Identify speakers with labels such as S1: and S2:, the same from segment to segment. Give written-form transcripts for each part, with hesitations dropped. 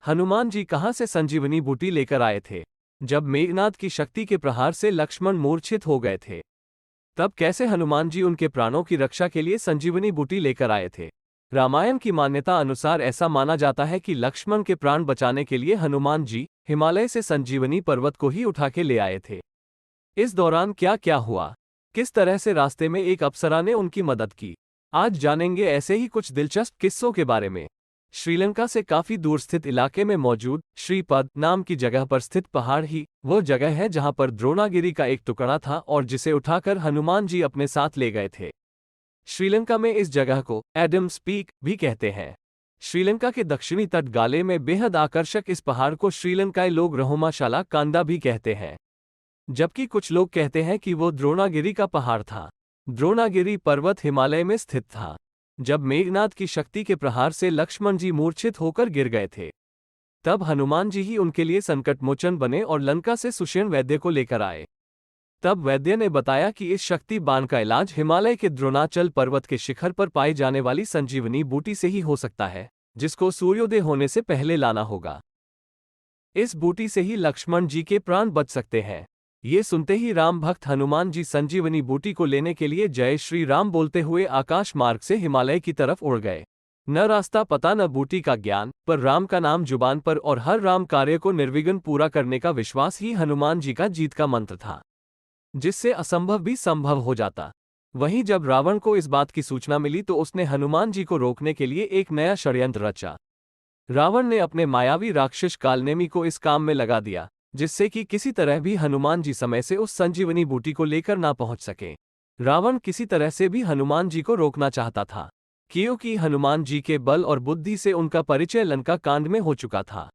S1: हनुमान जी कहाँ से संजीवनी बूटी लेकर आए थे? जब मेघनाद की शक्ति के प्रहार से लक्ष्मण मूर्छित हो गए थे, तब कैसे हनुमान जी उनके प्राणों की रक्षा के लिए संजीवनी बूटी लेकर आए थे? रामायण की मान्यता अनुसार ऐसा माना जाता है कि लक्ष्मण के प्राण बचाने के लिए हनुमान जी हिमालय से संजीवनी पर्वत को ही उठा के ले आए थे। इस दौरान क्या क्या हुआ, किस तरह से रास्ते में एक अप्सरा ने उनकी मदद की, आज जानेंगे ऐसे ही कुछ दिलचस्प किस्सों के बारे में। श्रीलंका से काफी दूर स्थित इलाके में मौजूद श्रीपद नाम की जगह पर स्थित पहाड़ ही वो जगह है जहां पर द्रोणागिरी का एक टुकड़ा था और जिसे उठाकर हनुमान जी अपने साथ ले गए थे। श्रीलंका में इस जगह को एडम्स पीक भी कहते हैं। श्रीलंका के दक्षिणी तट गाले में बेहद आकर्षक इस पहाड़ को श्रीलंकाई लोग रहोमाशाला कांदा भी कहते हैं, जबकि कुछ लोग कहते हैं कि वो द्रोणागिरी का पहाड़ था। द्रोणागिरी पर्वत हिमालय में स्थित था। जब मेघनाद की शक्ति के प्रहार से लक्ष्मण जी मूर्छित होकर गिर गए थे, तब हनुमान जी ही उनके लिए संकटमोचन बने और लंका से सुषेण वैद्य को लेकर आए। तब वैद्य ने बताया कि इस शक्ति बाण का इलाज हिमालय के द्रोणाचल पर्वत के शिखर पर पाई जाने वाली संजीवनी बूटी से ही हो सकता है, जिसको सूर्योदय होने से पहले लाना होगा। इस बूटी से ही लक्ष्मण जी के प्राण बच सकते हैं। ये सुनते ही राम भक्त हनुमान जी संजीवनी बूटी को लेने के लिए जय श्री राम बोलते हुए आकाश मार्ग से हिमालय की तरफ उड़ गए। न रास्ता पता न बूटी का ज्ञान, पर राम का नाम जुबान पर और हर राम कार्य को निर्विघ्न पूरा करने का विश्वास ही हनुमान जी का जीत का मंत्र था, जिससे असंभव भी संभव हो जाता। वहीं जब रावण को इस बात की सूचना मिली तो उसने हनुमान जी को रोकने के लिए एक नया षड्यंत्र रचा। रावण ने अपने मायावी राक्षस कालनेमी को इस काम में लगा दिया, जिससे कि किसी तरह भी हनुमान जी समय से उस संजीवनी बूटी को लेकर ना पहुंच सके। रावण किसी तरह से भी हनुमान जी को रोकना चाहता था, क्योंकि हनुमान जी के बल और बुद्धि से उनका परिचय लंका कांड में हो चुका था।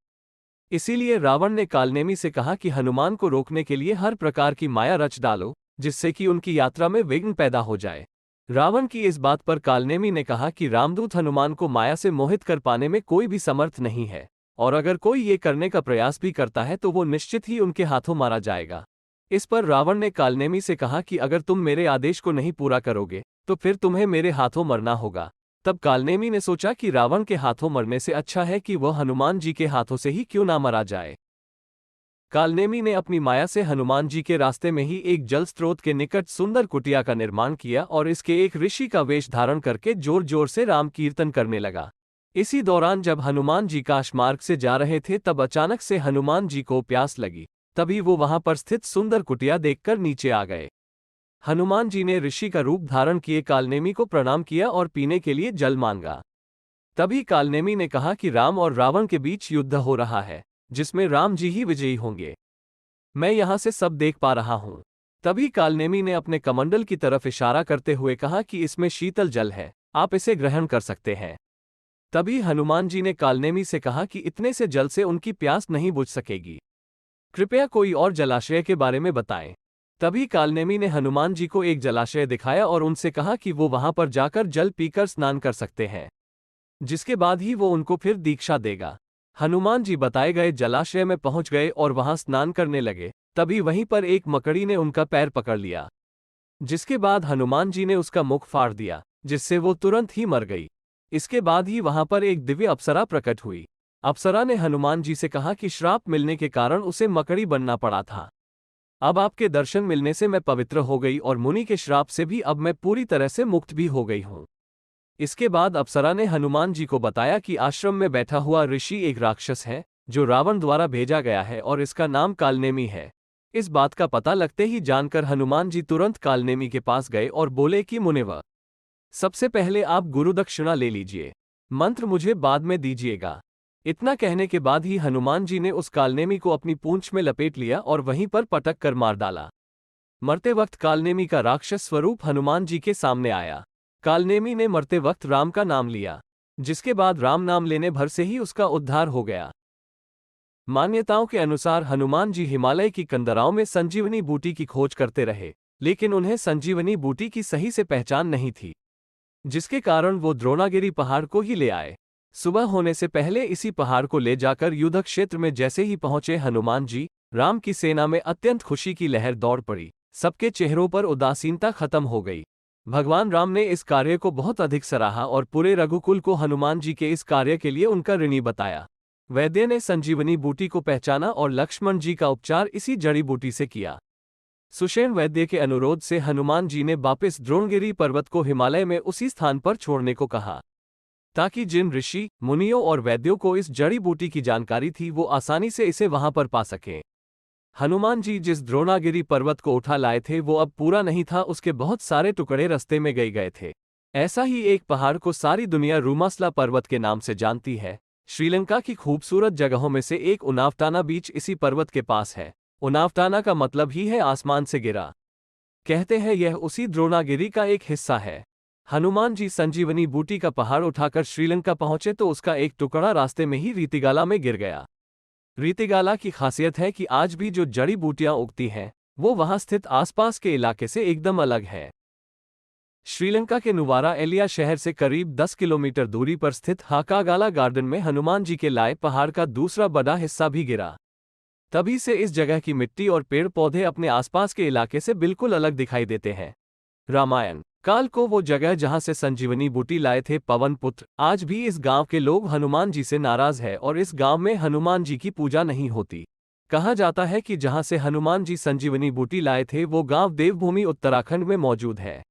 S1: इसीलिए रावण ने कालनेमी से कहा कि हनुमान को रोकने के लिए हर प्रकार की माया रच डालो, जिससे कि उनकी यात्रा में विघ्न पैदा हो जाए। रावण की इस बात पर कालनेमी ने कहा कि रामदूत हनुमान को माया से मोहित कर पाने में कोई भी समर्थ नहीं है, और अगर कोई ये करने का प्रयास भी करता है तो वो निश्चित ही उनके हाथों मारा जाएगा। इस पर रावण ने कालनेमी से कहा कि अगर तुम मेरे आदेश को नहीं पूरा करोगे तो फिर तुम्हें मेरे हाथों मरना होगा। तब कालनेमी ने सोचा कि रावण के हाथों मरने से अच्छा है कि वह हनुमान जी के हाथों से ही क्यों ना मारा जाए। कालनेमी ने अपनी माया से हनुमान जी के रास्ते में ही एक जल स्रोत के निकट सुंदर कुटिया का निर्माण किया और इसके एक ऋषि का वेश धारण करके जोर जोर से राम कीर्तन करने लगा। इसी दौरान जब हनुमान जी काश मार्ग से जा रहे थे तब अचानक से हनुमान जी को प्यास लगी। तभी वो वहां पर स्थित सुंदर कुटिया देखकर नीचे आ गए। हनुमान जी ने ऋषि का रूप धारण किए कालनेमी को प्रणाम किया और पीने के लिए जल मांगा। तभी कालनेमी ने कहा कि राम और रावण के बीच युद्ध हो रहा है, जिसमें राम जी ही विजयी होंगे। मैं यहां से सब देख पा रहा हूं। तभी कालनेमी ने अपने कमंडल की तरफ इशारा करते हुए कहा कि इसमें शीतल जल है, आप इसे ग्रहण कर सकते हैं। तभी हनुमान जी ने कालनेमी से कहा कि इतने से जल से उनकी प्यास नहीं बुझ सकेगी, कृपया कोई और जलाशय के बारे में बताएं। तभी कालनेमी ने हनुमान जी को एक जलाशय दिखाया और उनसे कहा कि वो वहां पर जाकर जल पीकर स्नान कर सकते हैं, जिसके बाद ही वो उनको फिर दीक्षा देगा। हनुमान जी बताए गए जलाशय में पहुंच गए और वहां स्नान करने लगे। तभी वहीं पर एक मकड़ी ने उनका पैर पकड़ लिया, जिसके बाद हनुमान जी ने उसका मुख फाड़ दिया, जिससे वो तुरंत ही मर गई। इसके बाद ही वहां पर एक दिव्य अप्सरा प्रकट हुई। अप्सरा ने हनुमान जी से कहा कि श्राप मिलने के कारण उसे मकड़ी बनना पड़ा था। अब आपके दर्शन मिलने से मैं पवित्र हो गई और मुनि के श्राप से भी अब मैं पूरी तरह से मुक्त भी हो गई हूं। इसके बाद अप्सरा ने हनुमान जी को बताया कि आश्रम में बैठा हुआ ऋषि एक राक्षस है, जो रावण द्वारा भेजा गया है और इसका नाम कालनेमी है। इस बात का पता लगते ही जानकर हनुमान जी तुरंत कालनेमी के पास गए और बोले कि मुनिवर, सबसे पहले आप गुरुदक्षिणा ले लीजिए, मंत्र मुझे बाद में दीजिएगा। इतना कहने के बाद ही हनुमान जी ने उस कालनेमी को अपनी पूंछ में लपेट लिया और वहीं पर पटक कर मार डाला। मरते वक्त कालनेमी का राक्षस स्वरूप हनुमान जी के सामने आया। कालनेमी ने मरते वक्त राम का नाम लिया, जिसके बाद राम नाम लेने भर से ही उसका उद्धार हो गया। मान्यताओं के अनुसार हनुमान जी हिमालय की कंदराओं में संजीवनी बूटी की खोज करते रहे, लेकिन उन्हें संजीवनी बूटी की सही से पहचान नहीं थी, जिसके कारण वो द्रोणागिरी पहाड़ को ही ले आए। सुबह होने से पहले इसी पहाड़ को ले जाकर युद्ध क्षेत्र में जैसे ही पहुंचे हनुमान जी, राम की सेना में अत्यंत खुशी की लहर दौड़ पड़ी। सबके चेहरों पर उदासीनता खत्म हो गई। भगवान राम ने इस कार्य को बहुत अधिक सराहा और पूरे रघुकुल को हनुमान जी के इस कार्य के लिए उनका ऋणी बताया। वैद्य ने संजीवनी बूटी को पहचाना और लक्ष्मण जी का उपचार इसी जड़ी बूटी से किया। सुषेण वैद्य के अनुरोध से हनुमान जी ने वापस द्रोणगिरी पर्वत को हिमालय में उसी स्थान पर छोड़ने को कहा, ताकि जिन ऋषि, मुनियों और वैद्यों को इस जड़ी बूटी की जानकारी थी वो आसानी से इसे वहां पर पा सकें। हनुमान जी जिस द्रोणागिरी पर्वत को उठा लाए थे वो अब पूरा नहीं था, उसके बहुत सारे टुकड़े रास्ते में गए थे। ऐसा ही एक पहाड़ को सारी दुनिया रूमासला पर्वत के नाम से जानती है। श्रीलंका की खूबसूरत जगहों में से एक उनावटाना बीच इसी पर्वत के पास है। उनावटाना का मतलब ही है आसमान से गिरा। कहते हैं यह उसी द्रोणागिरी का एक हिस्सा है। हनुमान जी संजीवनी बूटी का पहाड़ उठाकर श्रीलंका पहुंचे तो उसका एक टुकड़ा रास्ते में ही रीतिगाला में गिर गया। रीतिगाला की खासियत है कि आज भी जो जड़ी बूटियां उगती हैं वो वहां स्थित आसपास के इलाके से एकदम अलग है। श्रीलंका के नुवारा एलिया शहर से करीब 10 किलोमीटर दूरी पर स्थित हाकागाला गार्डन में हनुमान जी के लाए पहाड़ का दूसरा बड़ा हिस्सा भी गिरा। तभी से इस जगह की मिट्टी और पेड़ पौधे अपने आसपास के इलाके से बिल्कुल अलग दिखाई देते हैं। रामायण काल को वो जगह जहां से संजीवनी बूटी लाए थे पवन पुत्र, आज भी इस गांव के लोग हनुमान जी से नाराज है और इस गांव में हनुमान जी की पूजा नहीं होती। कहा जाता है कि जहां से हनुमान जी संजीवनी बूटी लाए थे वो गांव देवभूमि उत्तराखंड में मौजूद है।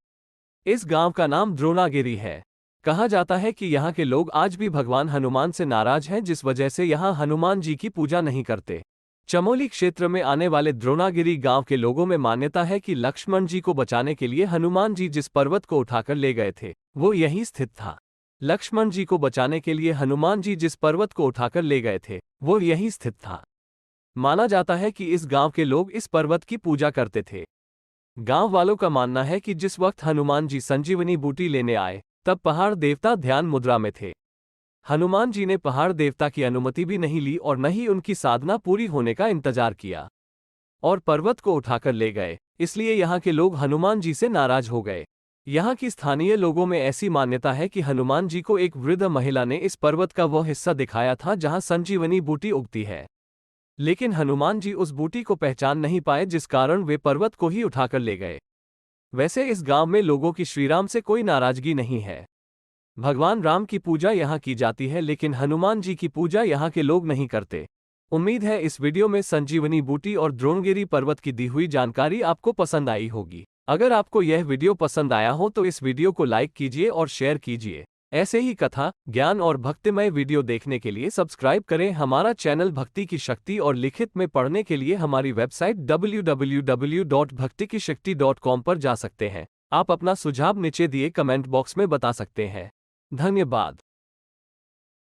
S1: इस गांव का नाम द्रोणागिरी है। कहा जाता है कि यहाँ के लोग आज भी भगवान हनुमान से नाराज हैं, जिस वजह से यहाँ हनुमान जी की पूजा नहीं करते। चमोली क्षेत्र में आने वाले द्रोणागिरी गांव के लोगों में मान्यता है कि लक्ष्मण जी को बचाने के लिए हनुमान जी जिस पर्वत को उठाकर ले गए थे वो यहीं स्थित था। लक्ष्मण जी को बचाने के लिए हनुमान जी जिस पर्वत को उठाकर ले गए थे वो यहीं स्थित था। माना जाता है कि इस गांव के लोग इस पर्वत की पूजा करते थे। गांव वालों का मानना है कि जिस वक्त हनुमान जी संजीवनी बूटी लेने आए तब पहाड़ देवता ध्यान मुद्रा में थे। हनुमान जी ने पहाड़ देवता की अनुमति भी नहीं ली और न ही उनकी साधना पूरी होने का इंतजार किया और पर्वत को उठाकर ले गए। इसलिए यहाँ के लोग हनुमान जी से नाराज हो गए। यहाँ की स्थानीय लोगों में ऐसी मान्यता है कि हनुमान जी को एक वृद्ध महिला ने इस पर्वत का वो हिस्सा दिखाया था जहाँ संजीवनी बूटी उगती है, लेकिन हनुमान जी उस बूटी को पहचान नहीं पाए, जिस कारण वे पर्वत को ही उठाकर ले गए। वैसे इस गांव में लोगों की श्रीराम से कोई नाराजगी नहीं है। भगवान राम की पूजा यहाँ की जाती है, लेकिन हनुमान जी की पूजा यहाँ के लोग नहीं करते। उम्मीद है इस वीडियो में संजीवनी बूटी और द्रोणगिरी पर्वत की दी हुई जानकारी आपको पसंद आई होगी। अगर आपको यह वीडियो पसंद आया हो तो इस वीडियो को लाइक कीजिए और शेयर कीजिए। ऐसे ही कथा, ज्ञान और भक्तिमय वीडियो देखने के लिए सब्सक्राइब करें हमारा चैनल भक्ति की शक्ति और लिखित में पढ़ने के लिए हमारी वेबसाइट www.bhaktikishakti.com पर जा सकते हैं। आप अपना सुझाव नीचे दिए कमेंट बॉक्स में बता सकते हैं। धन्यवाद।